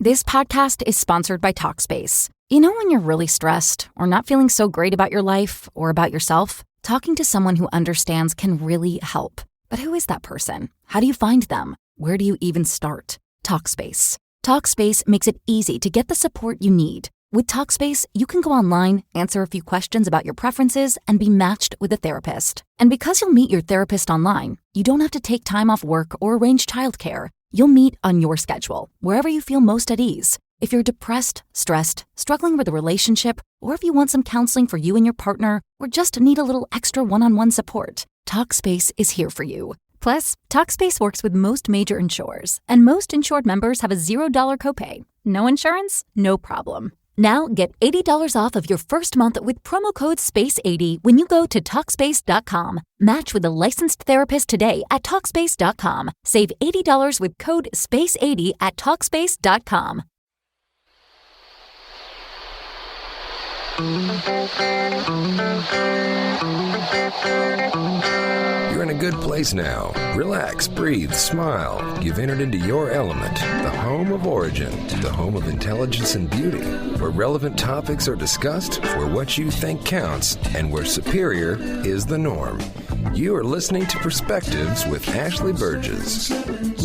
This podcast is sponsored by Talkspace. You know when you're really stressed or not feeling so great about your life or about yourself? Talking to someone who understands can really help. But who is that person? How do you find them? Where do you even start? Talkspace. Talkspace makes it easy to get the support you need. With Talkspace, you can go online, answer a few questions about your preferences, and be matched with a therapist. And because you'll meet your therapist online, you don't have to take time off work or arrange childcare. You'll meet on your schedule, wherever you feel most at ease. If you're depressed, stressed, struggling with a relationship, or if you want some counseling for you and your partner, or just need a little extra one-on-one support, Talkspace is here for you. Plus, Talkspace works with most major insurers, and most insured members have a $0 copay. No insurance? No problem. Now get $80 off of your first month with promo code SPACE80 when you go to Talkspace.com. Match with a licensed therapist today at Talkspace.com. Save $80 with code SPACE80 at Talkspace.com. You're in a good place now. Relax, breathe, smile. You've entered into your element, the home of origin, the home of intelligence and beauty, where relevant topics are discussed, where what you think counts, and where superior is the norm. You are listening to Perspectives with Ashley Burgess.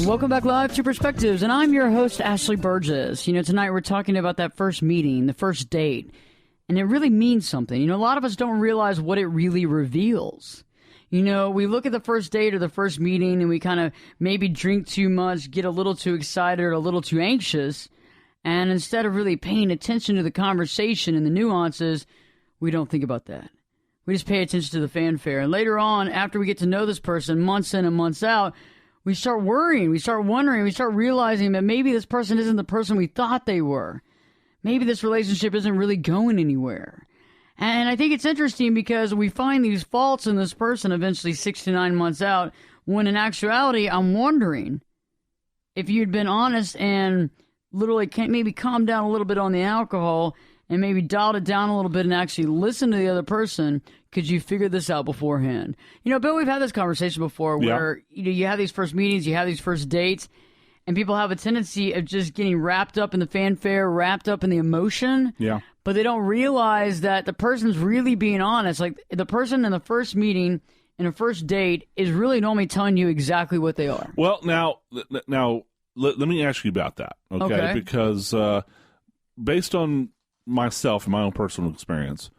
Welcome back live to Perspectives, and I'm your host, Ashley Burgess. Tonight we're talking about that first meeting, the first date. And it really means something. A lot of us don't realize what it really reveals. We look at the first date or the first meeting and we kind of maybe drink too much, get a little too excited or a little too anxious. And instead of really paying attention to the conversation and the nuances, we don't think about that. We just pay attention to the fanfare. And later on, after we get to know this person months in and months out, we start worrying, we start wondering, we start realizing that maybe this person isn't the person we thought they were. Maybe this relationship isn't really going anywhere. And I think it's interesting because we find these faults in this person eventually 6 to 9 months out, when in actuality, I'm wondering if you'd been honest and literally maybe calm down a little bit on the alcohol and maybe dialed it down a little bit and actually listen to the other person, could you figure this out beforehand? Bill, we've had this conversation before where you have these first meetings, you have these first dates, and people have a tendency of just getting wrapped up in the fanfare, wrapped up in the emotion. Yeah. But they don't realize that the person's really being honest. Like the person in the first meeting, in a first date, is really normally telling you exactly what they are. Well, now let me ask you about that, okay? Because based on myself and my own personal experience,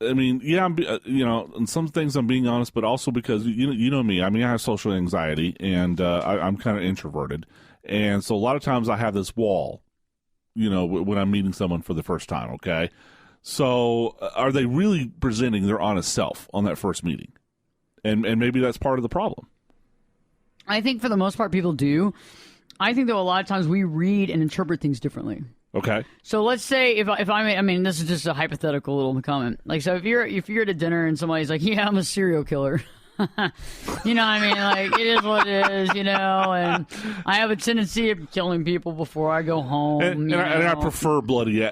I mean, I'm in some things I'm being honest, but also because you know me. I mean, I have social anxiety, and I'm kind of introverted. And so a lot of times I have this wall, when I'm meeting someone for the first time, okay? So are they really presenting their honest self on that first meeting? And maybe that's part of the problem. I think for the most part people do. I think, though, a lot of times we read and interpret things differently. Okay. So let's say if I mean, this is just a hypothetical little comment. Like, so if you're at a dinner and somebody's like, yeah, I'm a serial killer. You know what I mean? Like, it is what it is, and I have a tendency of killing people before I go home. And I prefer bloody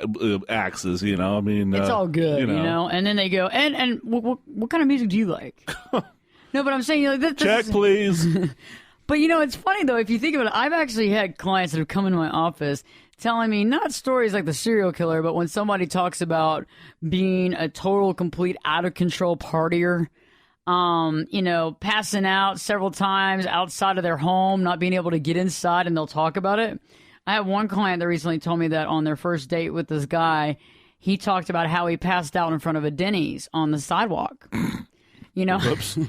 axes, I mean. It's all good, And then they go, and what kind of music do you like? No, but I'm saying, this check, please. But, it's funny, though, if you think about it, I've actually had clients that have come into my office telling me not stories like the serial killer, but when somebody talks about being a total, complete, out-of-control partier, passing out several times outside of their home, not being able to get inside, and they'll talk about it. I had one client that recently told me that on their first date with this guy, he talked about how he passed out in front of a Denny's on the sidewalk, Whoops.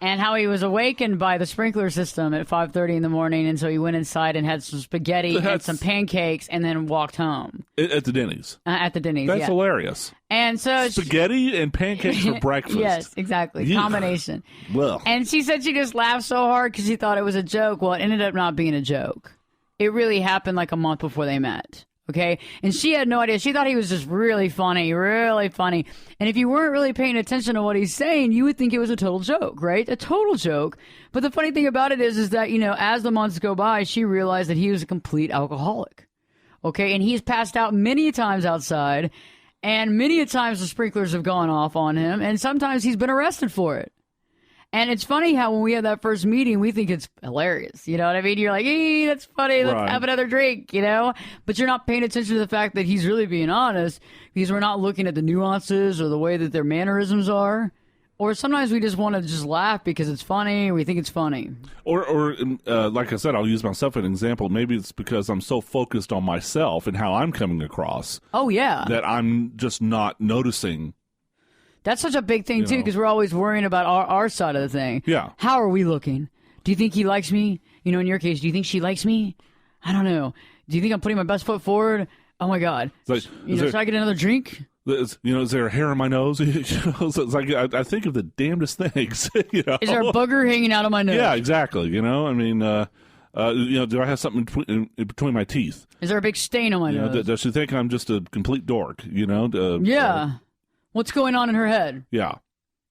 And how he was awakened by the sprinkler system at 5:30 in the morning, and so he went inside and had some spaghetti and some pancakes, and then walked home. At the Denny's? At the Denny's, That's hilarious. And so spaghetti and pancakes for breakfast. Yes, exactly. Yeah. Combination. Well. And she said she just laughed so hard because she thought it was a joke. Well, it ended up not being a joke. It really happened like a month before they met. Okay. And she had no idea. She thought he was just really funny, really funny. And if you weren't really paying attention to what he's saying, you would think it was a total joke, right? A total joke. But the funny thing about it is that, as the months go by, she realized that he was a complete alcoholic. Okay. And he's passed out many times outside, and many times the sprinklers have gone off on him, and sometimes he's been arrested for it. And it's funny how when we have that first meeting, we think it's hilarious. You know what I mean? You're like, hey, that's funny. Let's have another drink, you know? But you're not paying attention to the fact that he's really being honest because we're not looking at the nuances or the way that their mannerisms are. Or sometimes we just want to just laugh because it's funny. We think it's funny. Or like I said, I'll use myself as an example. Maybe it's because I'm so focused on myself and how I'm coming across. Oh, yeah. That I'm just not noticing. That's such a big thing, too, because we're always worrying about our side of the thing. Yeah. How are we looking? Do you think he likes me? You know, in your case, do you think she likes me? I don't know. Do you think I'm putting my best foot forward? Oh, my God. Like, should I get another drink? Is there a hair on my nose? So it's like I think of the damnedest things. Is there a booger hanging out of my nose? Yeah, exactly. I mean, do I have something in between my teeth? Is there a big stain on my nose? Does she think I'm just a complete dork? Yeah. What's going on in her head? Yeah.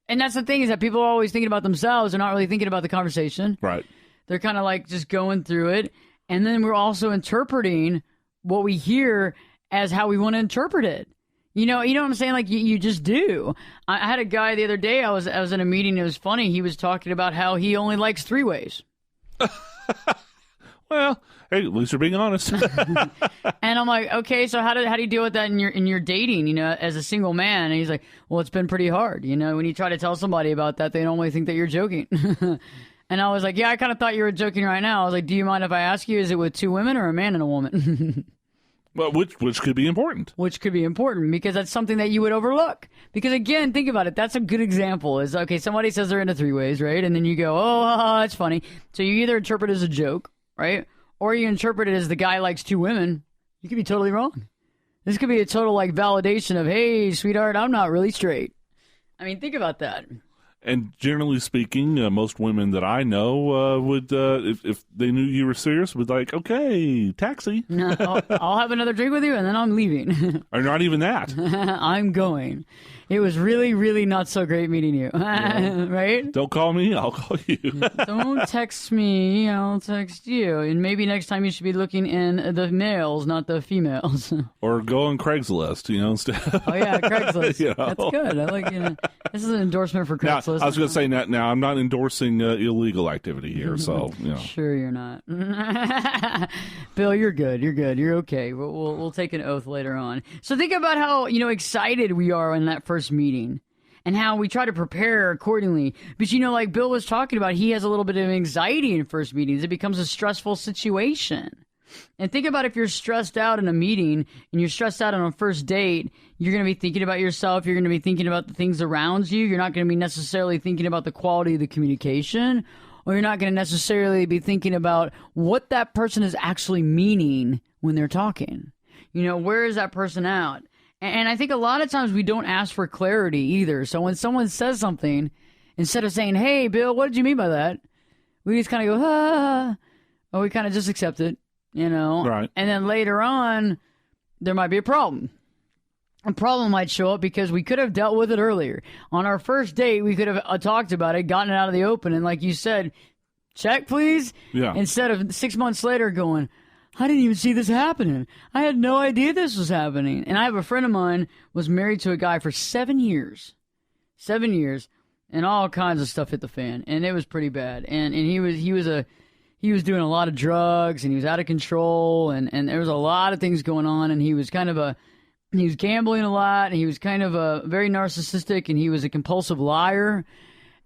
And that's the thing is that people are always thinking about themselves. They're not really thinking about the conversation. Right. They're kind of like just going through it. And then we're also interpreting what we hear as how we want to interpret it. You know what I'm saying? Like you just do. I had a guy the other day. I was in a meeting. It was funny. He was talking about how he only likes 3-ways. Well, hey, at least you're being honest. And I'm like, okay, so how do you deal with that in your dating? As a single man? And he's like, well, it's been pretty hard. When you try to tell somebody about that, they normally think that you're joking. And I was like, yeah, I kind of thought you were joking right now. I was like, do you mind if I ask you, is it with 2 women or a man and a woman? Well, which could be important. Which could be important because that's something that you would overlook. Because again, think about it. That's a good example. Is okay. Somebody says they're into 3-ways, right? And then you go, oh, that's funny. So you either interpret it as a joke, right? Or you interpret it as the guy likes 2 women. You could be totally wrong. This could be a total validation of, hey, sweetheart, I'm not really straight. I mean, think about that. And generally speaking, most women that I know would, if they knew you were serious, would like, okay, taxi. I'll have another drink with you, and then I'm leaving. Or not even that. I'm going. It was really, really not so great meeting you, right? Don't call me, I'll call you. Don't text me, I'll text you. And maybe next time you should be looking in the males, not the females. Or go on Craigslist, instead. Oh, yeah, Craigslist. That's good. I like, this is an endorsement for Craigslist. Now, I was going to say that now. I'm not endorsing illegal activity here, so, Sure you're not. Bill, you're good. You're good. You're okay. We'll take an oath later on. So think about how, excited we are in that first meeting and how we try to prepare accordingly. But, like Bill was talking about, he has a little bit of anxiety in first meetings. It becomes a stressful situation. And think about if you're stressed out in a meeting and you're stressed out on a first date, you're going to be thinking about yourself. You're going to be thinking about the things around you. You're not going to be necessarily thinking about the quality of the communication, or you're not going to necessarily be thinking about what that person is actually meaning when they're talking. Where is that person out? And I think a lot of times we don't ask for clarity either. So when someone says something, instead of saying, hey, Bill, what did you mean by that? We just kind of go, or we kind of just accept it, Right. And then later on, there might be a problem. A problem might show up because we could have dealt with it earlier. On our first date, we could have talked about it, gotten it out of the open, and like you said, check, please. Yeah. Instead of 6 months later going, I didn't even see this happening. I had no idea this was happening. And I have a friend of mine was married to a guy for 7 years. 7 years. And all kinds of stuff hit the fan. And it was pretty bad. And he was doing a lot of drugs, and he was out of control, and there was a lot of things going on, and he was he was gambling a lot, and he was kind of very narcissistic, and he was a compulsive liar.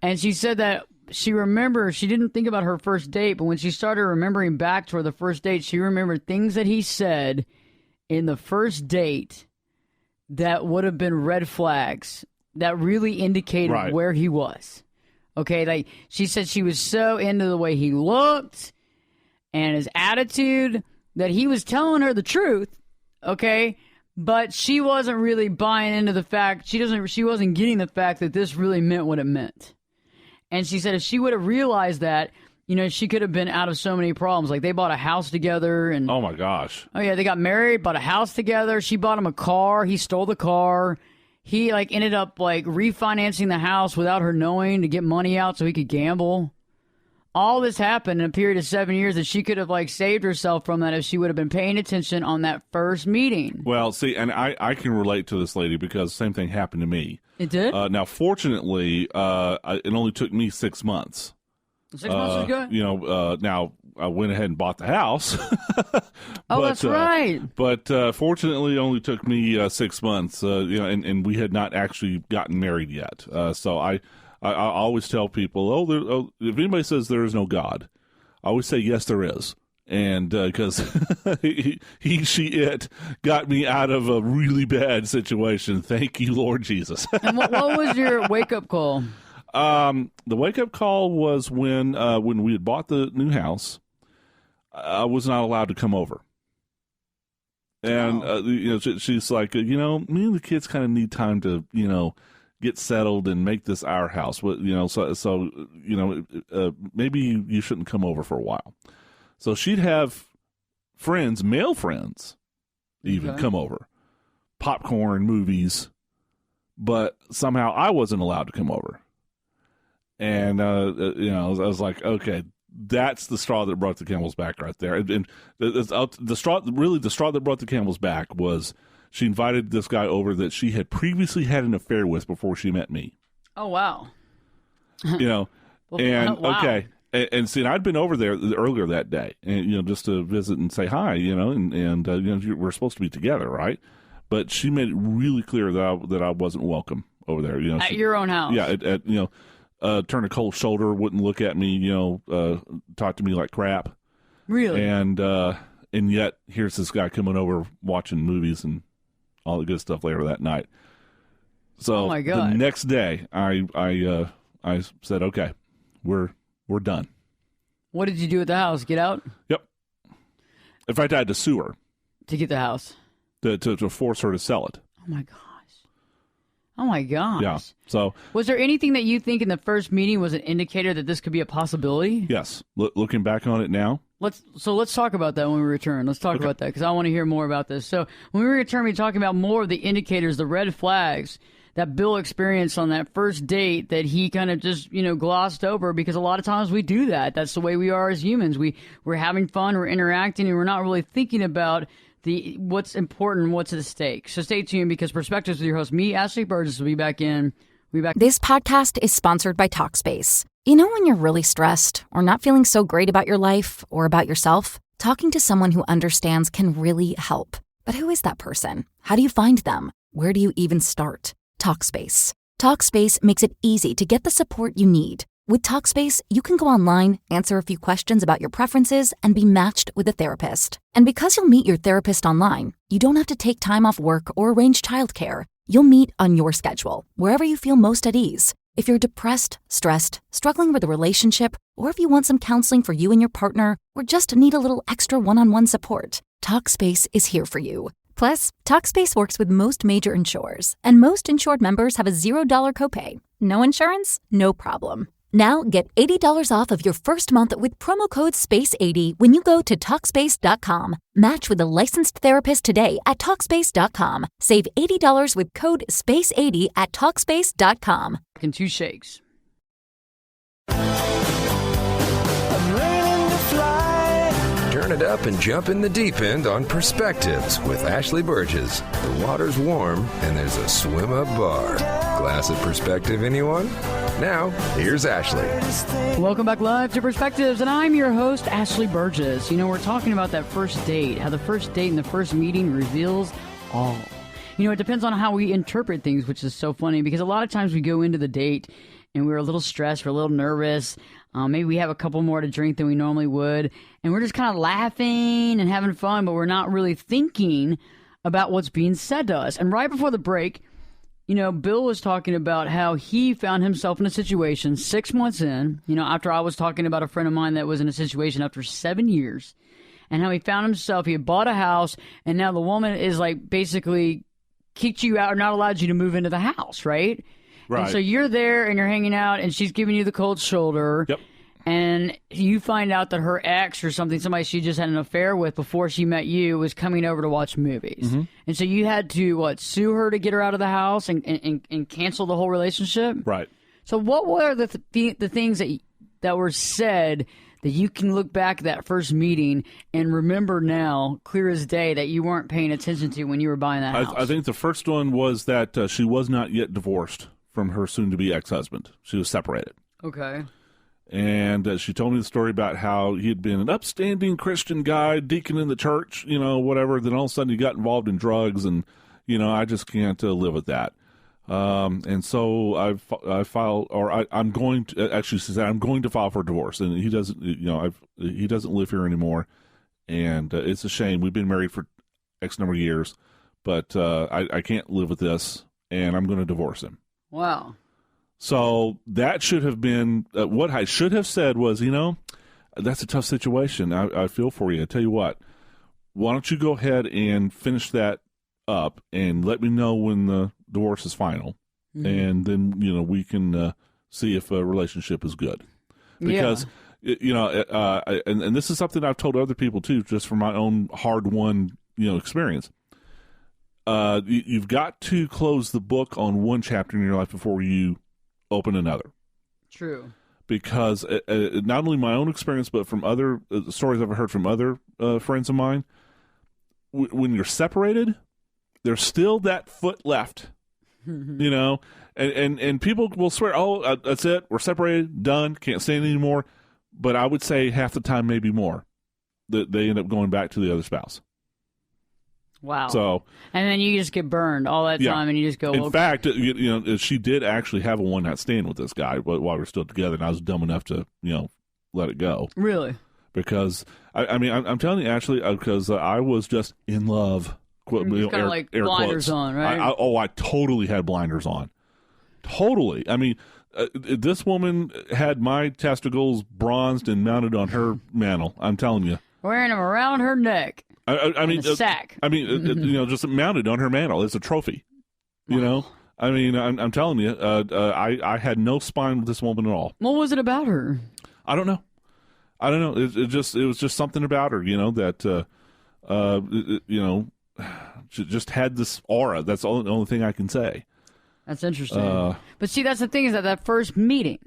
And she said that she didn't think about her first date, but when she started remembering back to the first date, she remembered things that he said in the first date that would have been red flags that really indicated where he was. Okay, like she said she was so into the way he looked and his attitude that he was telling her the truth, okay? But she wasn't really buying into the fact, she wasn't getting the fact that this really meant what it meant. And she said if she would have realized that, she could have been out of so many problems. Like they bought a house together and oh my gosh. Oh yeah, they got married, bought a house together. She bought him a car, he stole the car. He ended up refinancing the house without her knowing to get money out so he could gamble. all this happened in a period of 7 years that she could have like saved herself from that if she would have been paying attention on that first meeting. Well, see, and I can relate to this lady because the same thing happened to me. It did? Now, fortunately, it only took me 6 months. 6 months is good. Now I went ahead and bought the house. That's right. But fortunately, it only took me 6 months. And we had not actually gotten married yet. So I always tell people, if anybody says there is no God, I always say yes, there is. And because it got me out of a really bad situation. Thank you, Lord Jesus. And what was your wake-up call? The wake-up call was when we had bought the new house. I was not allowed to come over. And, she's like, me and the kids kind of need time to, get settled and make this our house. So maybe you shouldn't come over for a while. So she'd have friends, male friends, even come over, popcorn, movies, but somehow I wasn't allowed to come over. And, I was like, okay, that's the straw that brought the camel's back right there. And the straw that brought the camel's back was she invited this guy over that she had previously had an affair with before she met me. Oh, wow. Wow. Okay. And see, I'd been over there earlier that day, and just to visit and say hi, and we're supposed to be together, right? But she made it really clear that I wasn't welcome over there. At your own house. Yeah. Turn a cold shoulder, wouldn't look at me, talk to me like crap. Really? And yet here's this guy coming over watching movies and all the good stuff later that night. So the next day, I said, okay, we're done. What did you do at the house? Get out? Yep. In fact, I had to sue her to get the house to force her to sell it. Oh my gosh. Yeah. So was there anything that you think in the first meeting was an indicator that this could be a possibility? Yes. Looking back on it now. Let's talk about that when we return. Let's talk about that because I want to hear more about this. So when we return, we're talking about more of the indicators, the red flags that Bill experienced on that first date that he kind of just, glossed over, because a lot of times we do that. That's the way we are as humans. We're having fun, we're interacting, and we're not really thinking about what's important, what's at stake. So stay tuned, because Perspectives with your host, me, Ashley Burgess, will be back in. This podcast is sponsored by Talkspace. When you're really stressed or not feeling so great about your life or about yourself, talking to someone who understands can really help. But who is that person? How do you find them? Where do you even start? Talkspace. Talkspace makes it easy to get the support you need. With Talkspace, you can go online, answer a few questions about your preferences, and be matched with a therapist. And because you'll meet your therapist online, you don't have to take time off work or arrange childcare. You'll meet on your schedule, wherever you feel most at ease. If you're depressed, stressed, struggling with a relationship, or if you want some counseling for you and your partner, or just need a little extra one-on-one support, Talkspace is here for you. Plus, Talkspace works with most major insurers, and most insured members have a $0 copay. No insurance? No problem. Now get $80 off of your first month with promo code SPACE80 when you go to Talkspace.com. Match with a licensed therapist today at Talkspace.com. Save $80 with code SPACE80 at Talkspace.com. In 2 shakes. Turn it up and jump in the deep end on Perspectives with Ashley Burgess. The water's warm and there's a swim-up bar. Glass of perspective, anyone? Now, here's Ashley. Welcome back live to Perspectives, and I'm your host, Ashley Burgess. We're talking about that first date, how the first date and the first meeting reveals all. It depends on how we interpret things, which is so funny, because a lot of times we go into the date and we're a little stressed, we're a little nervous. Maybe we have a couple more to drink than we normally would, and we're just kind of laughing and having fun, but we're not really thinking about what's being said to us. And right before the break, Bill was talking about how he found himself in a situation 6 months in, after I was talking about a friend of mine that was in a situation after 7 years, and how he found himself, he had bought a house, and now the woman is like basically kicked you out or not allowed you to move into the house, right? Right. And so you're there and you're hanging out and she's giving you the cold shoulder. Yep. And you find out that her ex or somebody she just had an affair with before she met you, was coming over to watch movies. Mm-hmm. And so you had to, sue her to get her out of the house and cancel the whole relationship? Right. So what were the things that were said that you can look back at that first meeting and remember now, clear as day, that you weren't paying attention to when you were buying that house? I think the first one was that she was not yet divorced from her soon-to-be ex-husband. She was separated. Okay. And she told me the story about how he had been an upstanding Christian guy, deacon in the church, whatever. Then all of a sudden he got involved in drugs, and, I just can't live with that. And so I filed, or I'm going to, actually she said, I'm going to file for divorce. And he doesn't, he doesn't live here anymore. And it's a shame. We've been married for X number of years, but I can't live with this, and I'm going to divorce him. Wow. So that should have been, what I should have said was, that's a tough situation. I feel for you. I tell you what, why don't you go ahead and finish that up and let me know when the divorce is final, and then we can see if a relationship is good. Because and this is something I've told other people too, just from my own hard-won experience. You've got to close the book on one chapter in your life before you open another. True. Because not only my own experience, but from other stories I've heard from other friends of mine, when you're separated, there's still that foot left, and people will swear, oh, that's it, we're separated, done, can't stand it anymore. But I would say half the time, maybe more, that they end up going back to the other spouse. Wow. So, and then you just get burned all that time, and you just go. In fact, she did actually have a one-night stand with this guy while we were still together, and I was dumb enough to, let it go. Really? Because I'm telling you, Ashley, because I was just in love. Kind of like blinders on, right? I totally had blinders on. Totally. I mean, this woman had my testicles bronzed and mounted on her mantle. I'm telling you. Wearing them around her neck. I mean, a sack. Just mounted on her mantle. It's a trophy. Wow. I mean, I'm telling you, I had no spine with this woman at all. What was it about her? I don't know. It was just something about her, that, she just had this aura. That's the only thing I can say. That's interesting. But see, that's the thing, is that first meeting.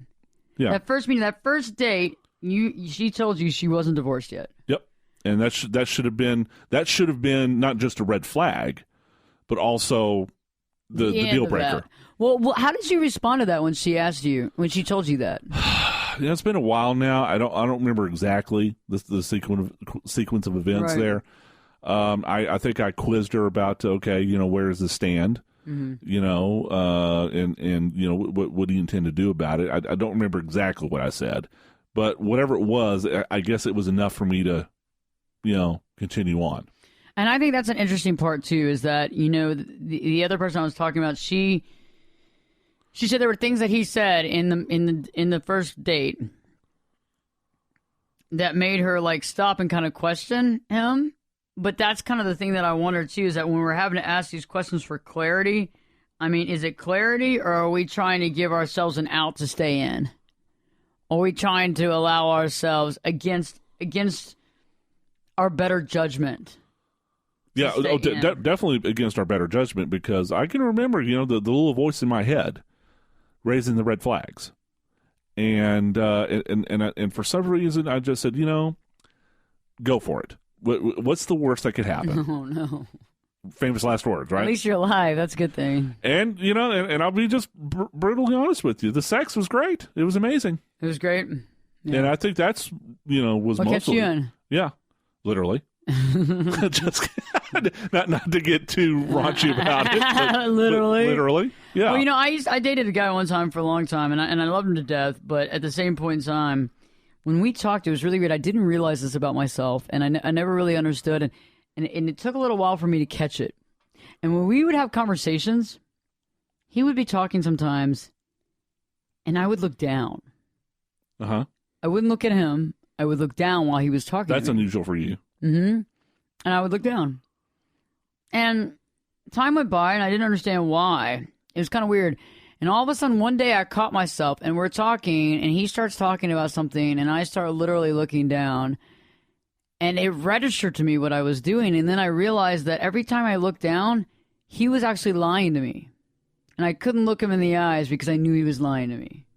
Yeah. That first date, she told you she wasn't divorced yet. Yep. And that should have been not just a red flag, but also the deal breaker. Well, how did you respond to that when she told you that? It's been a while now. I don't remember exactly the sequence of events there. I think I quizzed her about where does this stand? Mm-hmm. What do you intend to do about it? I don't remember exactly what I said, but whatever it was, I guess it was enough for me to, continue on. And I think that's an interesting part too, is that, the other person I was talking about, she said there were things that he said in the first date that made her like stop and kind of question him. But that's kind of the thing that I wonder too, is that when we're having to ask these questions for clarity, I mean, is it clarity, or are we trying to give ourselves an out to stay in? Are we trying to allow ourselves against our better judgment? Yeah, definitely against our better judgment, because I can remember, the little voice in my head raising the red flags, and for some reason I just said, go for it. What's the worst that could happen? Oh no! Famous last words, right? At least you're alive. That's a good thing. And and I'll be just brutally honest with you. The sex was great. It was amazing. It was great. Yeah. And I think that's was what mostly kept you in? Yeah, literally. Just not to get too raunchy about it. But literally. Yeah. Well, I dated a guy one time for a long time, and I loved him to death. But at the same point in time, when we talked, it was really weird. I didn't realize this about myself, and I never really understood, and it took a little while for me to catch it. And when we would have conversations, he would be talking sometimes, and I would look down. Uh-huh. I wouldn't look at him. I would look down while he was talking. That's unusual for you. Mm-hmm. And I would look down. And time went by, and I didn't understand why. It was kind of weird. And all of a sudden, one day I caught myself, and we're talking, and he starts talking about something, and I start literally looking down. And it registered to me what I was doing. And then I realized that every time I looked down, he was actually lying to me. And I couldn't look him in the eyes because I knew he was lying to me.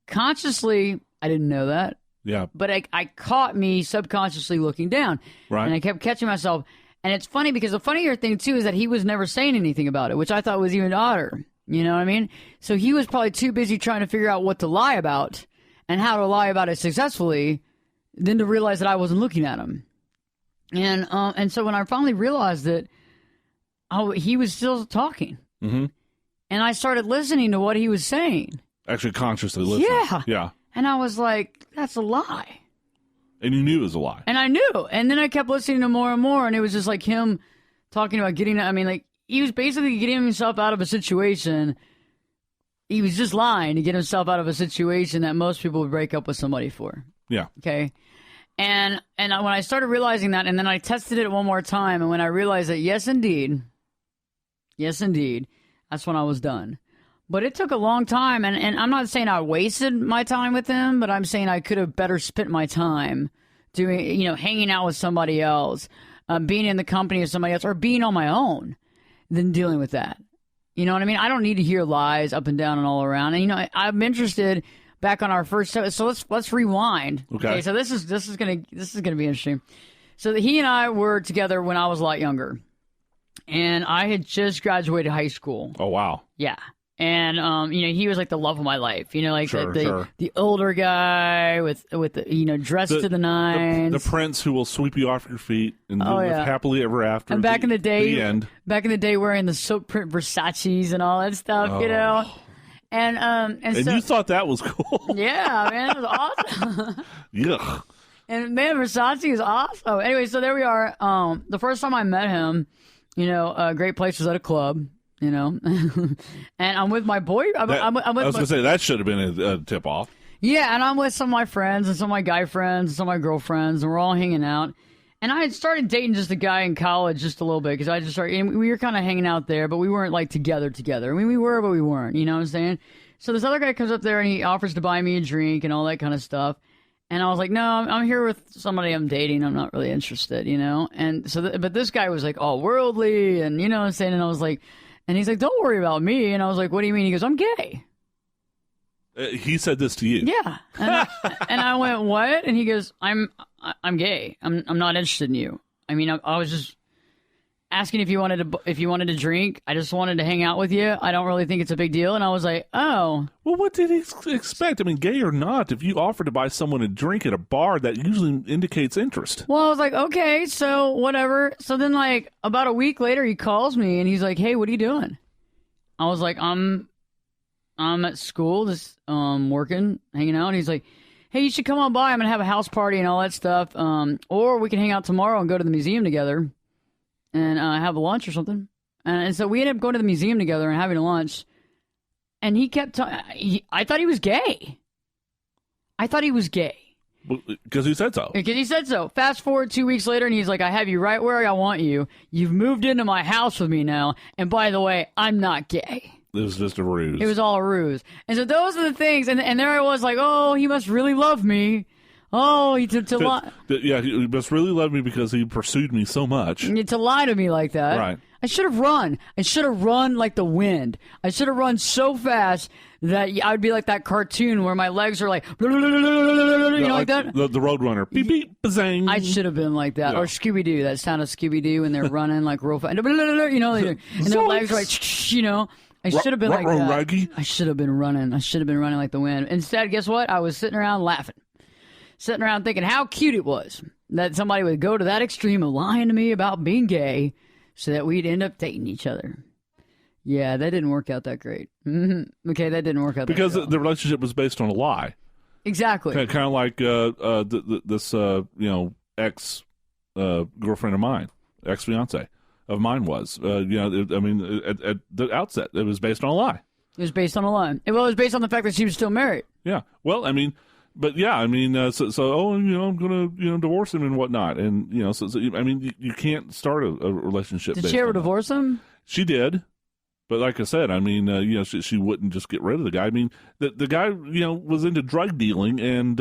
Consciously, I didn't know that. Yeah. But I caught me subconsciously looking down. Right. And I kept catching myself. And it's funny because the funnier thing, too, is that he was never saying anything about it, which I thought was even odder. You know what I mean? So he was probably too busy trying to figure out what to lie about and how to lie about it successfully than to realize that I wasn't looking at him. And so when I finally realized that he was still talking, mm-hmm. and I started listening to what he was saying. Actually consciously listening. Yeah. Yeah. And I was like, that's a lie. And you knew it was a lie. And I knew. And then I kept listening to more and more, and it was just like him talking about he was basically getting himself out of a situation. He was just lying to get himself out of a situation that most people would break up with somebody for. Yeah. Okay. And when I started realizing that, and then I tested it one more time, and when I realized that, yes, indeed, that's when I was done. But it took a long time, and I'm not saying I wasted my time with him, but I'm saying I could have better spent my time doing, hanging out with somebody else, being in the company of somebody else, or being on my own than dealing with that. You know what I mean? I don't need to hear lies up and down and all around. And I'm interested back on our first show. So let's rewind. Okay. So this is gonna be interesting. So he and I were together when I was a lot younger, and I had just graduated high school. Oh wow. Yeah. And he was like the love of my life. Sure. The older guy with the dressed to the nines. The prince who will sweep you off your feet and live happily ever after. And back in the day, the end. Wearing the silk print Versace's and all that stuff, And so, you thought that was cool. Yeah, man, it was awesome. Yuck. And man, Versace is awesome. Anyway, so there we are. The first time I met him, a great place was at a club. And I'm with my boy. I was going to say, that should have been a tip-off. Yeah, and I'm with some of my friends and some of my guy friends and some of my girlfriends, and we're all hanging out. And I had started dating just a guy in college just a little bit because I just started, and we were kind of hanging out there, but we weren't like together. I mean, we were, but we weren't, you know what I'm saying? So this other guy comes up there and he offers to buy me a drink and all that kind of stuff. And I was like, no, I'm here with somebody I'm dating. I'm not really interested, And so, but this guy was like all worldly and, what I'm saying? And I was like, and he's like, don't worry about me. And I was like, what do you mean? He goes, I'm gay. He said this to you. Yeah. And I went, what? And he goes, I'm gay. I'm not interested in you. I mean, I was just asking if you wanted to drink. I just wanted to hang out with you. I don't really think it's a big deal. And I was like, oh. Well, what did he expect? I mean, gay or not, if you offer to buy someone a drink at a bar, that usually indicates interest. Well, I was like, okay, so whatever. So then, like, about a week later, he calls me and he's like, hey, what are you doing? I was like, I'm at school, just working, hanging out. And he's like, hey, you should come on by. I'm gonna have a house party and all that stuff. Or we can hang out tomorrow and go to the museum together and have a lunch or something. And so we ended up going to the museum together and having a lunch. And he kept I thought he was gay. Because he said so. Fast forward 2 weeks later, and he's like, I have you right where I want you. You've moved into my house with me now. And by the way, I'm not gay. It was just a ruse. It was all a ruse. And so those are the things. And there I was like, oh, he must really love me. Oh, yeah, he must really love me because he pursued me so much. To lie to me like that. Right. I should have run. I should have run like the wind. I should have run so fast that I would be like that cartoon where my legs are like, like that. The Roadrunner. Beep, beep, bazang. I should have been like that. Yeah. Or Scooby-Doo, that sound of Scooby-Doo when they're running like real fast. And their legs are like, I should have been like that. Raggy. I should have been running. Like the wind. Instead, guess what? I was sitting around laughing. Sitting around thinking how cute it was that somebody would go to that extreme of lying to me about being gay so that we'd end up dating each other. Yeah, that didn't work out that great. Mm-hmm. Okay, that didn't work out because that great. The relationship was based on a lie. Exactly. Kind of like this ex girlfriend of mine, ex fiance of mine was. At the outset, it was based on a lie. It was based on a lie. Well, it was based on the fact that she was still married. Yeah. Well, I mean. But yeah, I mean, I'm going to, divorce him and whatnot, and you can't start a relationship. Did she ever divorce him? She did, but like I said, I mean, she wouldn't just get rid of the guy. I mean, the guy, was into drug dealing and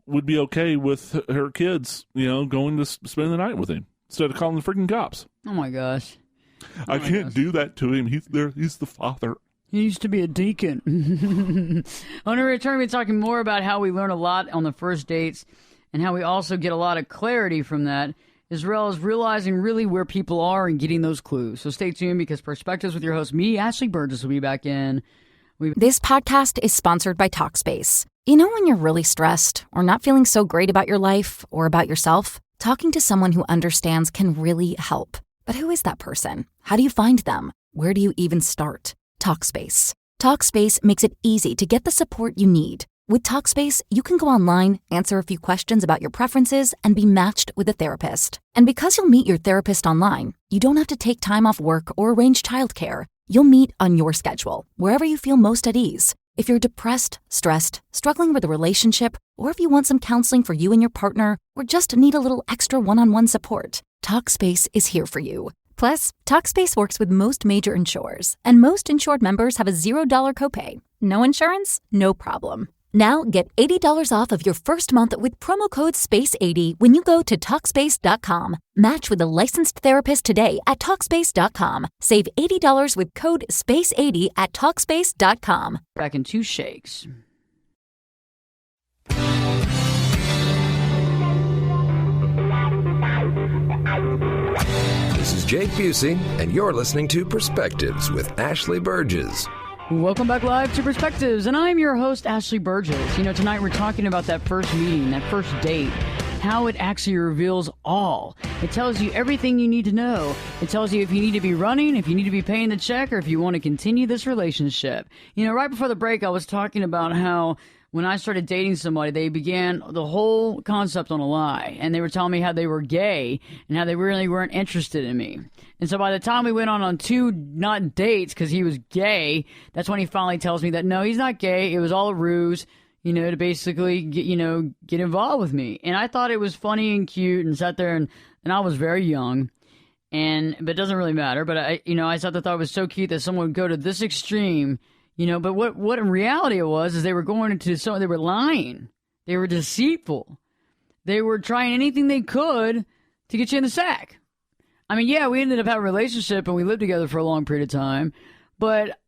would be okay with her kids, going to spend the night with him instead of calling the freaking cops. Oh my gosh! I can't do that to him. He's the father. He used to be a deacon. On our return, we're talking more about how we learn a lot on the first dates and how we also get a lot of clarity from that, as well as realizing really where people are and getting those clues. So stay tuned, because Perspectives with your host, me, Ashley Burgess, will be back in. This podcast is sponsored by Talkspace. You know when you're really stressed or not feeling so great about your life or about yourself? Talking to someone who understands can really help. But who is that person? How do you find them? Where do you even start? Talkspace. Talkspace makes it easy to get the support you need. With Talkspace, you can go online, answer a few questions about your preferences, and be matched with a therapist. And because you'll meet your therapist online, you don't have to take time off work or arrange childcare. You'll meet on your schedule, wherever you feel most at ease. If you're depressed, stressed, struggling with a relationship, or if you want some counseling for you and your partner, or just need a little extra one-on-one support, Talkspace is here for you. Plus, Talkspace works with most major insurers, and most insured members have a $0 copay. No insurance? No problem. Now get $80 off of your first month with promo code SPACE80 when you go to Talkspace.com. Match with a licensed therapist today at Talkspace.com. Save $80 with code SPACE80 at Talkspace.com. Back in 2 shakes. This is Jake Busey, and you're listening to Perspectives with Ashley Burgess. Welcome back live to Perspectives, and I'm your host, Ashley Burgess. You know, tonight we're talking about that first meeting, that first date, how it actually reveals all. It tells you everything you need to know. It tells you if you need to be running, if you need to be paying the check, or if you want to continue this relationship. You know, right before the break, I was talking about how when I started dating somebody, they began the whole concept on a lie. And they were telling me how they were gay and how they really weren't interested in me. And so by the time we went on 2 not dates because he was gay, that's when he finally tells me that, no, he's not gay. It was all a ruse, you know, to basically get involved with me. And I thought it was funny and cute and sat there and I was very young. But it doesn't really matter. But I thought it was so cute that someone would go to this extreme. You know, but what in reality it was is they were going into they were lying. They were deceitful. They were trying anything they could to get you in the sack. I mean, yeah, we ended up having a relationship and we lived together for a long period of time, but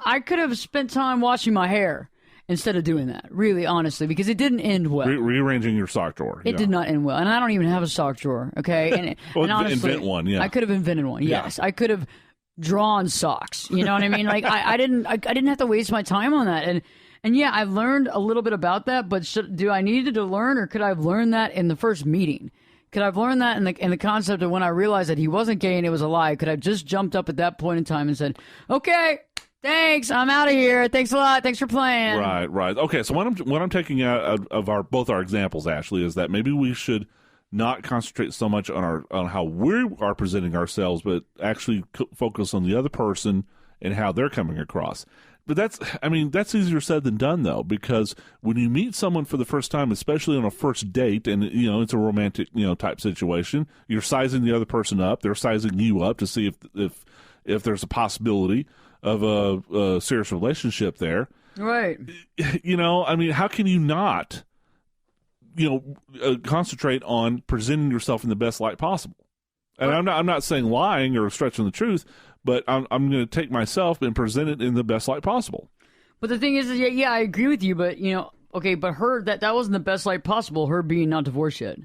I could have spent time washing my hair instead of doing that, really, honestly, because it didn't end well. Rearranging your sock drawer. It did not end well. And I don't even have a sock drawer, okay? And, well, and honestly, invent one, yeah. I could have invented one, yes. Yeah. I could have drawn socks. You know what I mean? Like I didn't have to waste my time on that. And yeah, I learned a little bit about that, but do I needed to learn, or could I have learned that in the first meeting? Could I have learned that in the concept of when I realized that he wasn't gay and it was a lie? Could I have just jumped up at that point in time and said, okay, thanks, I'm out of here. Thanks a lot. Thanks for playing. Right. Okay, so what I'm taking out of both our examples, Ashley, is that maybe we should not concentrate so much on how we are presenting ourselves, but actually focus on the other person and how they're coming across. But that's easier said than done, though, because when you meet someone for the first time, especially on a first date, and it's a romantic type situation, you're sizing the other person up, they're sizing you up to see if there's a possibility of a serious relationship there. Right. How can you not concentrate on presenting yourself in the best light possible? And I'm not saying lying or stretching the truth, but I'm going to take myself and present it in the best light possible. But the thing is, yeah, I agree with you, but but her that wasn't the best light possible. Her being not divorced yet,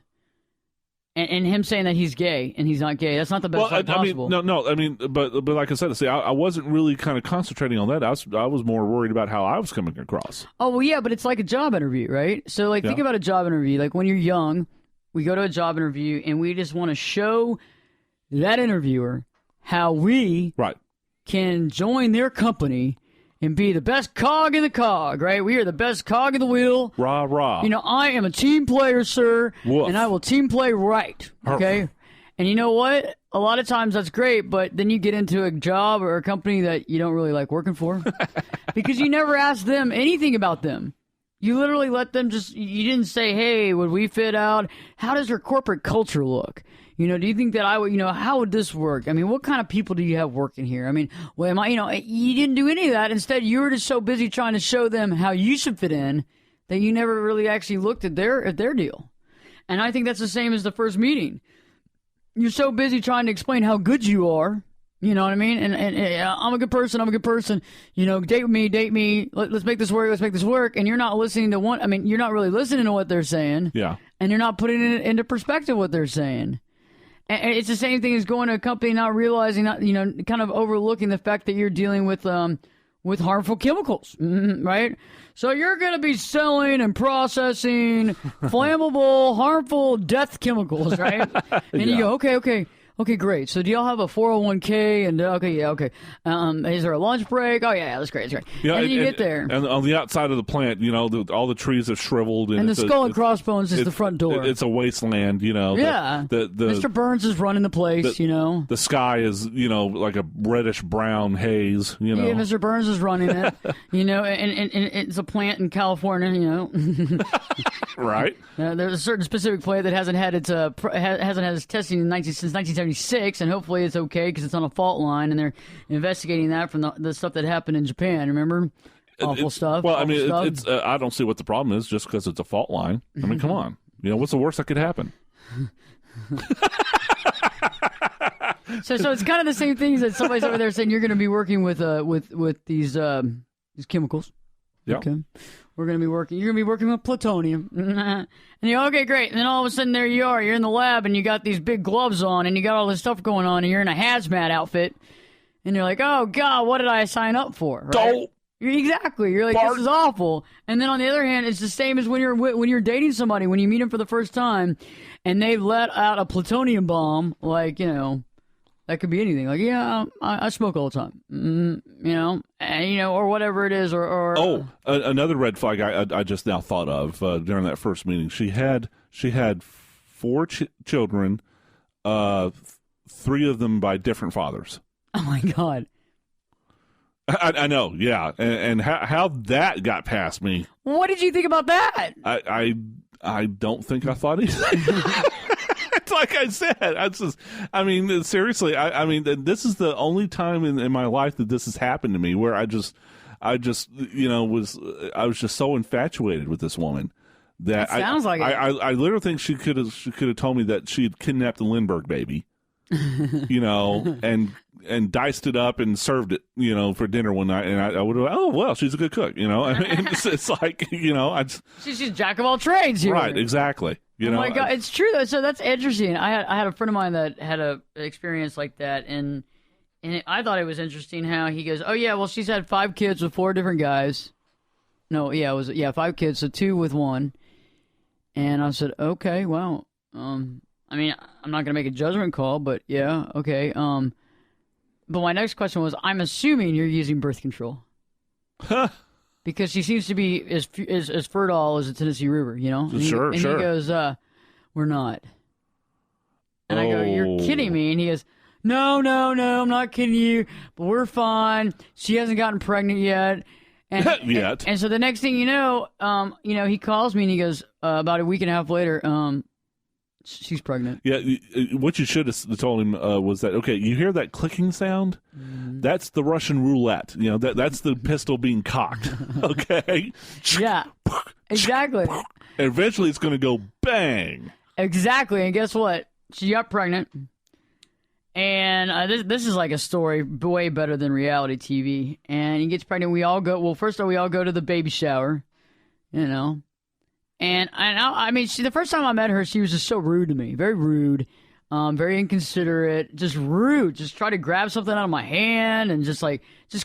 and him saying that he's gay and he's not gay. That's not the best light possible. But like I said, I wasn't really kind of concentrating on that. I was more worried about how I was coming across. Oh well, yeah, but it's like a job interview, right? So think about a job interview. Like when you're young, we go to a job interview and we just want to show that interviewer how we can join their company and be the best cog in the cog, right? We are the best cog in the wheel. Rah, rah. I am a team player, sir, Woof. and I will team play right, okay? And you know what? A lot of times that's great, but then you get into a job or a company that you don't really like working for because you never ask them anything about them. You literally let them you didn't say, hey, would we fit out? How does your corporate culture look? Do you think that I would, how would this work? I mean, what kind of people do you have working here? I mean, well, you didn't do any of that. Instead, you were just so busy trying to show them how you should fit in that you never really actually looked at their deal. And I think that's the same as the first meeting. You're so busy trying to explain how good you are You know what I mean? And I'm a good person. You know, date me. Let's make this work. And you're not listening to you're not really listening to what they're saying. Yeah. And you're not putting it into perspective what they're saying. And it's the same thing as going to a company, not realizing, kind of overlooking the fact that you're dealing with harmful chemicals, right? So you're going to be selling and processing flammable, harmful death chemicals, right? And you go, okay, great. So do y'all have a 401k? And okay. Is there a lunch break? Oh yeah, that's great. Yeah, and then you get there, and on the outside of the plant, all the trees have shriveled, and the skull and crossbones is the front door. It's a wasteland, Yeah, Mr. Burns is running the place. The sky is like a reddish brown haze. Yeah, Mr. Burns is running it. And it's a plant in California. Right. There's a certain specific plant that hasn't had its testing since 1976, and hopefully it's okay because it's on a fault line, and they're investigating that from the stuff that happened in Japan. Remember, awful stuff. Well, it's I don't see what the problem is just because it's a fault line. I mean, come on, what's the worst that could happen? So it's kind of the same things that somebody's over there saying you're going to be working with these chemicals. Yeah. Okay. You're going to be working with plutonium. And you go, okay, great. And then all of a sudden there you are. You're in the lab and you got these big gloves on and you got all this stuff going on and you're in a hazmat outfit. And you're like, oh, God, what did I sign up for? Right? Don't. Exactly. You're like, this is awful. And then on the other hand, it's the same as when you're dating somebody, when you meet them for the first time and they let out a plutonium bomb, like, that could be anything. Like, yeah, I smoke all the time, or whatever it is. Or another red flag I just now thought of during that first meeting. She had 4 children, 3 of them by different fathers. Oh my God! I know, yeah, and how that got past me. What did you think about that? I don't think I thought anything. Like I said, seriously, this is the only time in my life that this has happened to me where I was just so infatuated with this woman that sounds like it. I literally think she could have told me that she had kidnapped the Lindbergh baby, and diced it up and served it, for dinner one night, and I would have, oh well, she's a good cook, it's like, she's jack of all trades here. Right, exactly. Oh my God, it's true though. So that's interesting. I had a friend of mine that had an experience like that, and I thought it was interesting how he goes, oh yeah, well she's had 5 kids with 4 different guys. No, yeah, it was 5 kids, so 2 with 1. And I said, okay, well, I'm not gonna make a judgment call, but yeah, okay. But my next question was, I'm assuming you're using birth control. Because she seems to be as fertile as the Tennessee River, Sure. He goes, we're not. And I go, you're kidding me. And he goes, no, I'm not kidding you, but we're fine. She hasn't gotten pregnant yet. And, and so the next thing you know, he calls me and he goes, about a week and a half later, she's pregnant. Yeah, what you should have told him was that, okay, you hear that clicking sound? Mm-hmm. That's the Russian roulette. That's the pistol being cocked. Okay? Yeah, exactly. And eventually it's going to go bang. Exactly, and guess what? She got pregnant. And this is like a story way better than reality TV. And he gets pregnant. First of all, we all go to the baby shower, And the first time I met her, she was just so rude to me. Very rude, very inconsiderate, just rude. Just try to grab something out of my hand and just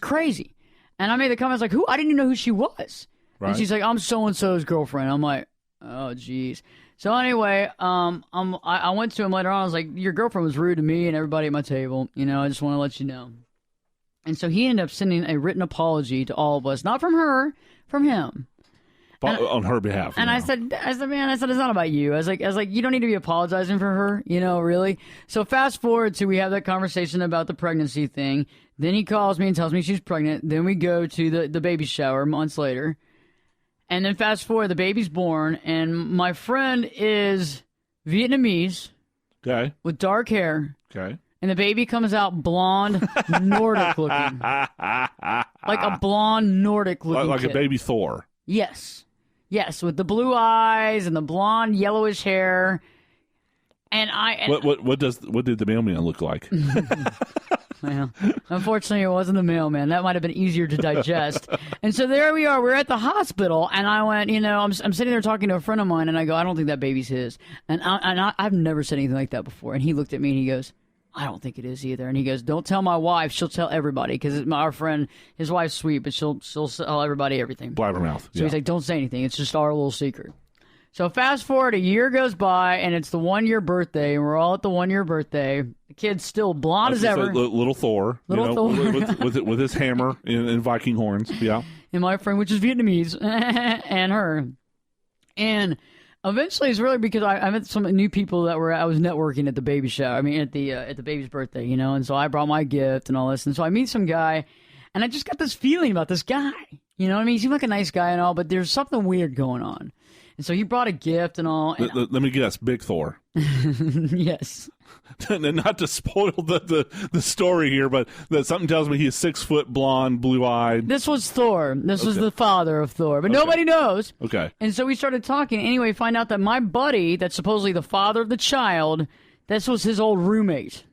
crazy. And I made the comments like, I didn't even know who she was. Right. And she's like, I'm so-and-so's girlfriend. I'm like, oh, geez. So anyway, I went to him later on. I was like, your girlfriend was rude to me and everybody at my table. I just want to let you know. And so he ended up sending a written apology to all of us. Not from her, from him. On her behalf. And I said, man, it's not about you. I was like, you don't need to be apologizing for her, really. So fast forward to we have that conversation about the pregnancy thing. Then he calls me and tells me she's pregnant. Then we go to the baby shower months later. And then fast forward, the baby's born, and my friend is Vietnamese. Okay. With dark hair. Okay. And the baby comes out blonde, Nordic looking. Like a blonde, Nordic looking Like kid. A baby Thor. Yes, with the blue eyes and the blonde, yellowish hair. And what did the mailman look like? Well, unfortunately, it wasn't the mailman. That might have been easier to digest. And so there we are. We're at the hospital, and I went, I'm sitting there talking to a friend of mine, and I go, I don't think that baby's his. And I've never said anything like that before. And he looked at me, and he goes, I don't think it is either. And he goes, don't tell my wife. She'll tell everybody, because our friend, his wife's sweet, but she'll tell everybody everything. Blabbermouth. So he's like, don't say anything. It's just our little secret. So fast forward, a year goes by, and it's the 1-year birthday, and we're all at the 1-year birthday. The kid's still blonde as ever. Little Thor. Thor. with his hammer and Viking horns. Yeah. And my friend, which is Vietnamese, and her. And eventually, it's really because I met some new people that I was networking at the baby shower. I mean, at the baby's birthday, And so I brought my gift and all this. And so I meet some guy, and I just got this feeling about this guy. You know what I mean? He seemed like a nice guy and all, but there's something weird going on. And so he brought a gift and all. And let me guess, Big Thor. Yes. Not to spoil the story here, but something tells me he's 6 foot, blonde, blue eyed. This was Thor. This was the father of Thor, but nobody knows. Okay. And so we started talking. Anyway, find out that my buddy, that's supposedly the father of the child, this was his old roommate.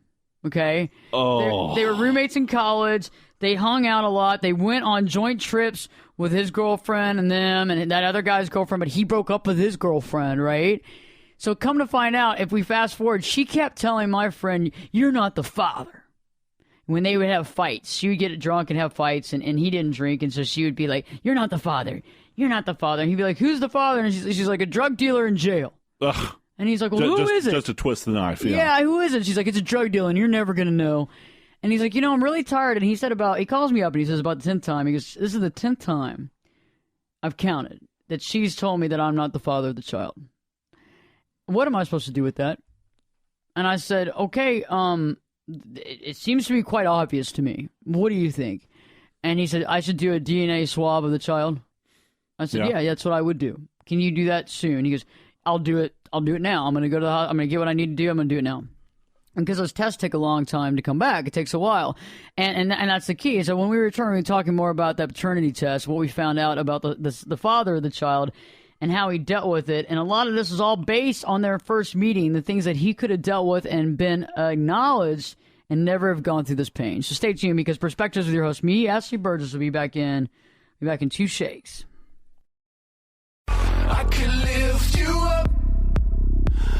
Okay. Oh. They were roommates in college. They hung out a lot. They went on joint trips with his girlfriend and them and that other guy's girlfriend, but he broke up with his girlfriend, right? So come to find out, if we fast forward, she kept telling my friend, you're not the father. When they would have fights, she would get drunk and have fights, and he didn't drink, and so she would be like, you're not the father. You're not the father. And he'd be like, who's the father? And she's like, a drug dealer in jail. Ugh. And he's like, well, who is it? Just to twist the knife, yeah. Yeah, who is it? She's like, it's a drug dealer, and you're never going to know. And he's like, I'm really tired. And he calls me up, and he says about the 10th time. He goes, this is the 10th time I've counted that she's told me that I'm not the father of the child. What am I supposed to do with that? And I said, okay, it seems to be quite obvious to me. What do you think? And he said, I should do a DNA swab of the child. I said, yeah, that's what I would do. Can you do that soon? He goes, I'll do it now. I'm going to go to the hospital. I'm going to get what I need to do. I'm going to do it now. And because those tests take a long time to come back, it takes a while. And that's the key. So when we return, we were talking more about that paternity test, what we found out about the father of the child and how he dealt with it. And a lot of this is all based on their first meeting, the things that he could have dealt with and been acknowledged and never have gone through this pain. So stay tuned, because Perspectives with your host, me, Ashley Burgess, will be back in 2 shakes. I can lift you up.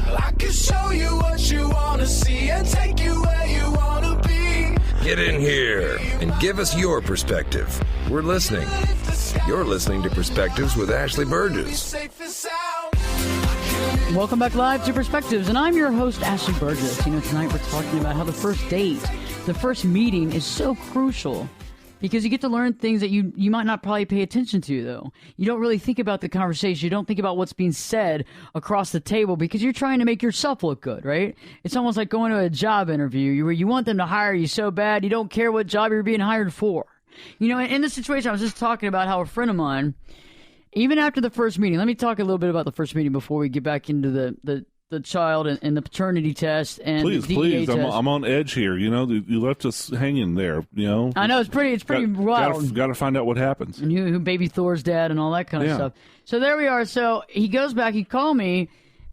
I can show you what you want to see and take you where you want to be. Get in here and give us your perspective. We're listening. You're listening to Perspectives with Ashley Burgess. Welcome back live to Perspectives, and I'm your host, Ashley Burgess. Tonight we're talking about how the first date, the first meeting is so crucial. Because you get to learn things that you might not probably pay attention to, though. You don't really think about the conversation. You don't think about what's being said across the table because you're trying to make yourself look good, right? It's almost like going to a job interview where you want them to hire you so bad you don't care what job you're being hired for. In this situation, I was just talking about how a friend of mine, even after the first meeting, let me talk a little bit about the first meeting before we get back into the child and the paternity test and the DEA test. I'm on edge here. You left us hanging there. I know it's pretty wild. Got to find out what happens. And who baby Thor's dad and all that kind of stuff. So there we are. So he goes back. He called me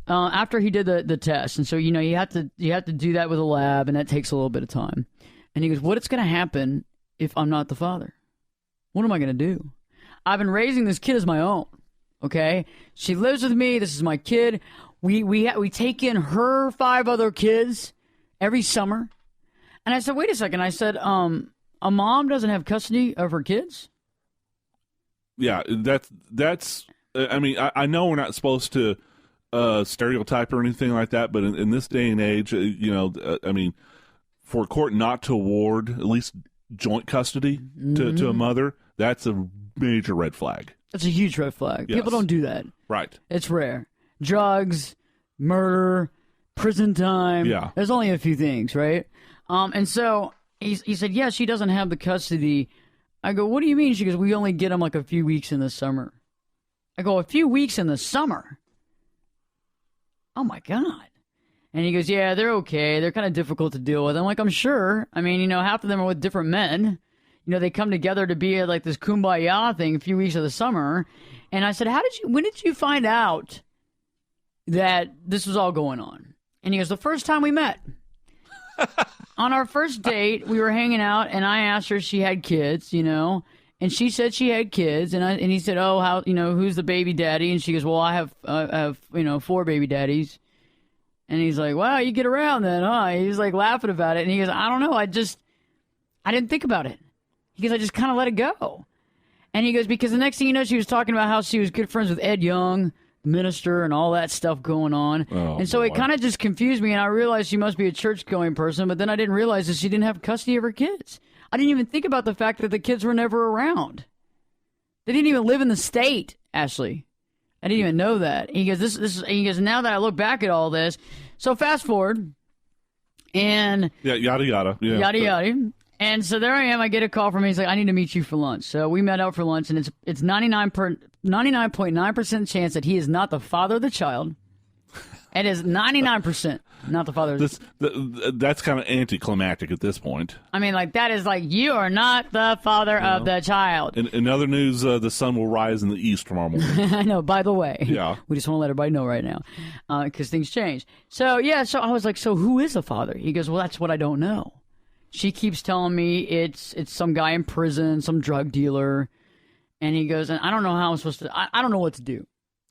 after he did the test, and so you have to do that with a lab, and that takes a little bit of time. And he goes, "What's going to happen if I'm not the father? What am I going to do? I've been raising this kid as my own. Okay, she lives with me. This is my kid." We take in her 5 other kids every summer. And I said, wait a second. I said, a mom doesn't have custody of her kids? Yeah, that's I mean, I know we're not supposed to stereotype or anything like that, but in this day and age, I mean, for a court not to award at least joint custody to a mother, that's a major red flag. That's a huge red flag. Yes. People don't do that. Right. It's rare. Drugs, murder, prison time. Yeah. There's only a few things, right? And so he said, yeah, she doesn't have the custody. I go, what do you mean? She goes, we only get them like a few weeks in the summer. I go, a few weeks in the summer? Oh, my God. And he goes, yeah, they're okay. They're kind of difficult to deal with. I'm like, I'm sure. I mean, half of them are with different men. They come together to be like this kumbaya thing a few weeks of the summer. And I said, when did you find out that this was all going on? And he goes, the first time we met. on our first date, we were hanging out, and I asked her if she had kids, and she said she had kids, and he said, oh, how, who's the baby daddy? And she goes, well, I have 4 baby daddies. And he's like, wow, you get around then, huh? He's like laughing about it, and he goes, I don't know, I didn't think about it. He goes, I just kind of let it go. And he goes, because the next thing you know, she was talking about how she was good friends with Ed Young, minister, and all that stuff going on. Oh, and so it kind of just confused me, and I realized she must be a church-going person, but then I didn't realize that she didn't have custody of her kids. I didn't even think about the fact that the kids were never around. They didn't even live in the state, Ashley. I didn't even know that. He goes, he goes, now that I look back at all this, so fast forward, and yeah, yada yada, yeah, yada yada. And so there I am. I get a call from him. He's like, I need to meet you for lunch. So we met out for lunch, and it's 99.9% chance that he is not the father of the child. It is 99% not the father. That's kind of anticlimactic at this point. I mean, that is you are not the father of the child. In other news, the sun will rise in the east tomorrow morning. I know, by the way. Yeah. We just want to let everybody know right now because things change. So, so I was like, so who is the father? He goes, well, that's what I don't know. She keeps telling me it's some guy in prison, some drug dealer. And he goes, and I don't know how I'm supposed to, I don't know what to do.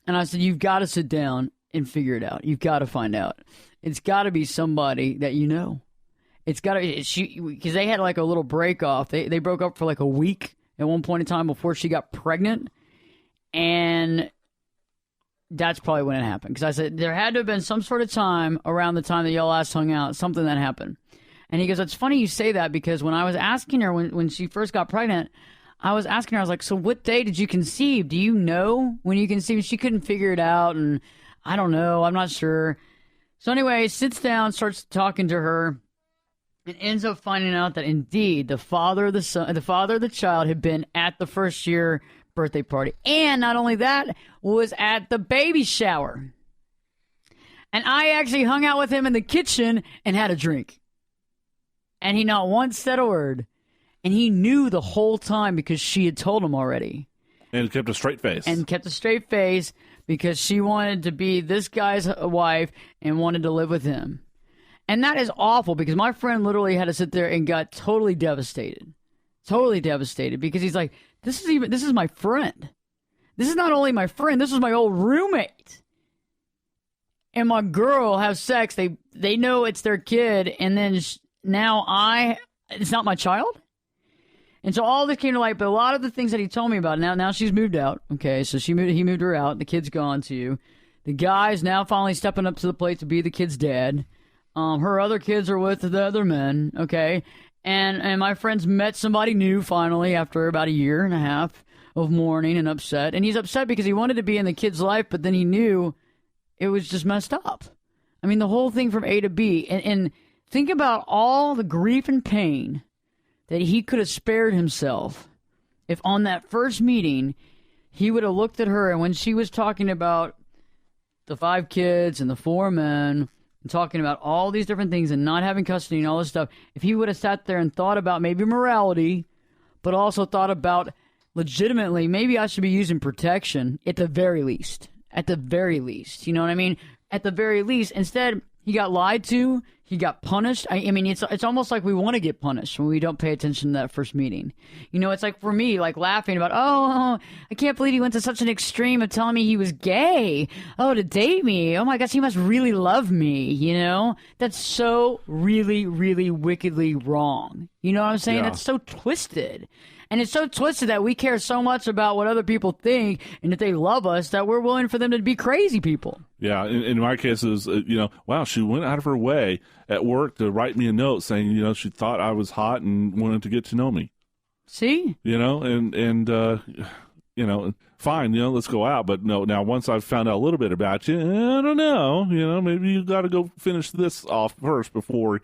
And I said, you've got to sit down and figure it out. You've got to find out. It's got to be somebody that you know. It's got to be, because they had a little break off. They broke up for a week at one point in time before she got pregnant. And that's probably when it happened. Because I said, there had to have been some sort of time around the time that y'all last hung out, something that happened. And he goes, it's funny you say that because when I was asking her when she first got pregnant, I was asking her, I was like, so what day did you conceive? Do you know when you conceived? She couldn't figure it out. And I don't know. I'm not sure. So anyway, sits down, starts talking to her, and ends up finding out that indeed the father of the child had been at the first year birthday party. And not only that, was at the baby shower. And I actually hung out with him in the kitchen and had a drink. And he not once said a word. And he knew the whole time because she had told him already. And kept a straight face. Because she wanted to be this guy's wife and wanted to live with him. And that is awful because my friend literally had to sit there and got totally devastated. Totally devastated because he's like, this is my friend. This is not only my friend, this is my old roommate. And my girl have sex. They know it's their kid. And then now it's not my child. And so all this came to light, but a lot of the things that he told me about, now she's moved out, okay, so he moved her out, the kid's gone too. The guy's now finally stepping up to the plate to be the kid's dad. Her other kids are with the other men, okay, and my friend's met somebody new finally after about 1.5 years of mourning and upset, and he's upset because he wanted to be in the kid's life, but then he knew it was just messed up. I mean, the whole thing from A to B, and think about all the grief and pain that he could have spared himself if on that first meeting he would have looked at her and when she was talking about the 5 kids and the 4 men and talking about all these different things and not having custody and all this stuff, if he would have sat there and thought about maybe morality, but also thought about legitimately maybe I should be using protection at the very least. At the very least. You know what I mean? At the very least. Instead, he got lied to. He got punished. I mean, it's almost like we want to get punished when we don't pay attention to that first meeting. It's like for me, laughing about, oh, I can't believe he went to such an extreme of telling me he was gay. Oh, to date me. Oh my gosh, he must really love me. That's so really, really wickedly wrong. You know what I'm saying? Yeah. That's so twisted. And it's so twisted that we care so much about what other people think and that they love us that we're willing for them to be crazy people. Yeah, in my case, it was, wow, she went out of her way at work to write me a note saying, she thought I was hot and wanted to get to know me. See? Fine, let's go out. But no, now once I've found out a little bit about you, I don't know, maybe you got to go finish this off first before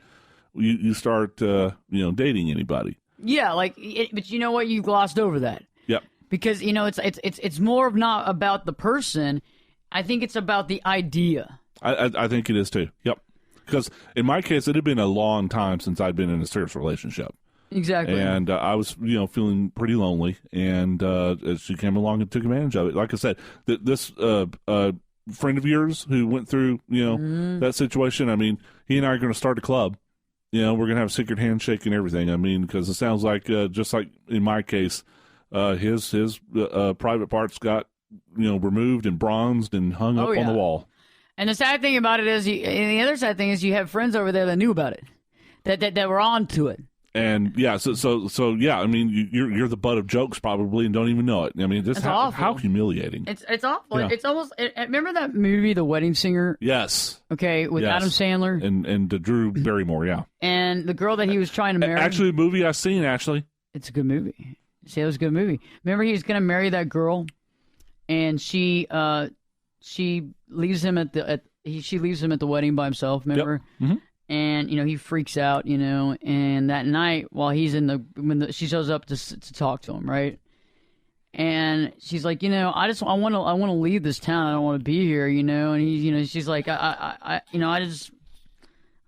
you start, dating anybody. Yeah, but you know what? You glossed over that. Yep. Because, it's more of not about the person. I think it's about the idea. I think it is too. Yep. Because in my case, it had been a long time since I'd been in a serious relationship. Exactly. And I was, feeling pretty lonely. And she came along and took advantage of it. Like I said, this friend of yours who went through, that situation, I mean, he and I are going to start a club. You know, we're going to have a secret handshake and everything. I mean, because it sounds like, just like in my case, his private parts got, removed and bronzed and hung up on the wall. And the sad thing about it is, and the other sad thing is, you have friends over there that knew about it, that were on to it. And yeah, so yeah, I mean, you're the butt of jokes probably and don't even know it. I mean, just how humiliating. It's awful. Yeah. It's almost. Remember that movie, The Wedding Singer? Yes. Okay, with Adam Sandler and Drew Barrymore. Yeah. And the girl that he was trying to marry. Actually, a movie I've seen. Actually, it's a good movie. See, it was a good movie. Remember, he was going to marry that girl, and she leaves him at the wedding by himself. Remember. Yep. Mm-hmm. And, he freaks out, and that night while he's when she shows up to talk to him, right? And she's like, I want to leave this town. I don't want to be here, and he's, she's like, I don't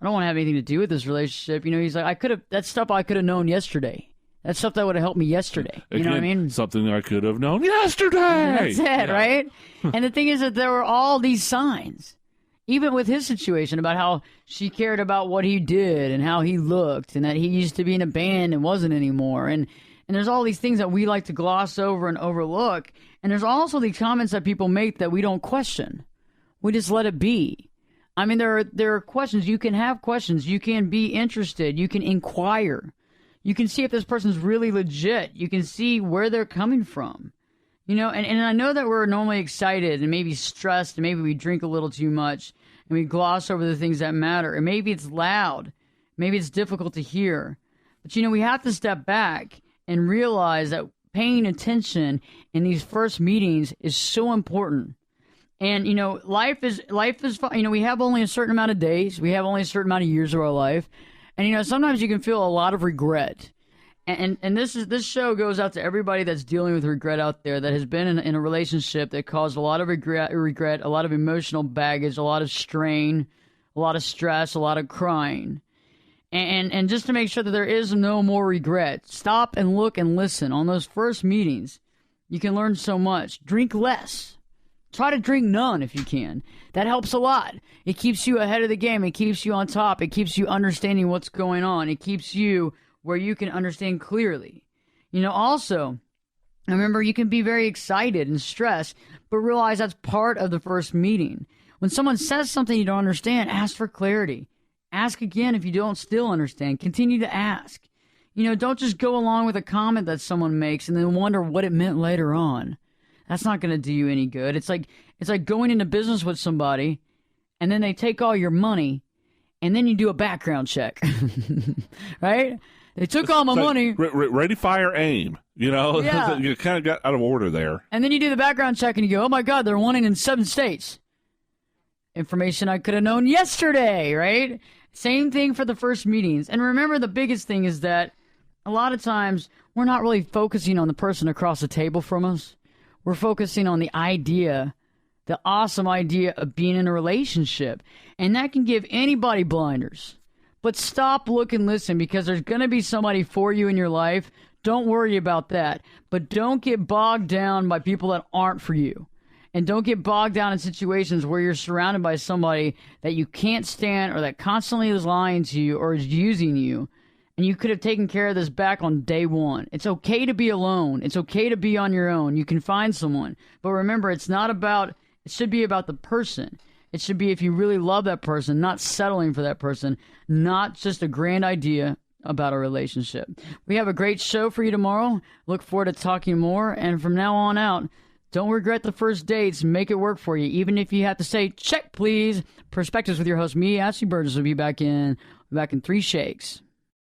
want to have anything to do with this relationship. He's like, that's stuff I could have known yesterday. That's stuff that would have helped me yesterday. You know what I mean? Something I could have known yesterday. That's it, right? And the thing is that there were all these signs. Even with his situation about how she cared about what he did and how he looked and that he used to be in a band and wasn't anymore. And there's all these things that we like to gloss over and overlook. And there's also the comments that people make that we don't question. We just let it be. I mean, there are questions. You can have questions. You can be interested. You can inquire. You can see if this person's really legit. You can see where they're coming from. And I know that we're normally excited and maybe stressed and maybe we drink a little too much and we gloss over the things that matter. And maybe it's loud. Maybe it's difficult to hear. But, we have to step back and realize that paying attention in these first meetings is so important. And, life is fun. We have only a certain amount of days. We have only a certain amount of years of our life. And, sometimes you can feel a lot of regret. And this show goes out to everybody that's dealing with regret out there, that has been in a relationship that caused a lot of regret, a lot of emotional baggage, a lot of strain, a lot of stress, a lot of crying. And just to make sure that there is no more regret, stop and look and listen. On those first meetings, you can learn so much. Drink less. Try to drink none if you can. That helps a lot. It keeps you ahead of the game. It keeps you on top. It keeps you understanding what's going on. It keeps you where you can understand clearly. Also, remember, you can be very excited and stressed, but realize that's part of the first meeting. When someone says something you don't understand, ask for clarity. Ask again if you don't still understand. Continue to ask. Don't just go along with a comment that someone makes and then wonder what it meant later on. That's not going to do you any good. It's like going into business with somebody and then they take all your money and then you do a background check. Right? They took all my money. Ready, fire, aim. Yeah. You kind of got out of order there. And then you do the background check and you go, oh my God, they're wanting in 7 states. Information I could have known yesterday, right? Same thing for the first meetings. And remember, the biggest thing is that a lot of times we're not really focusing on the person across the table from us. We're focusing on the idea, the awesome idea of being in a relationship. And that can give anybody blinders. But stop, look, and listen, because there's going to be somebody for you in your life. Don't worry about that. But don't get bogged down by people that aren't for you. And don't get bogged down in situations where you're surrounded by somebody that you can't stand or that constantly is lying to you or is using you. And you could have taken care of this back on day one. It's okay to be alone. It's okay to be on your own. You can find someone. But remember, it should be about the person. It should be if you really love that person, not settling for that person, not just a grand idea about a relationship. We have a great show for you tomorrow. Look forward to talking more. And from now on out, don't regret the first dates. Make it work for you. Even if you have to say, check, please. Perspectives with your host, me, Ashley Burgess, will be back in 3 shakes.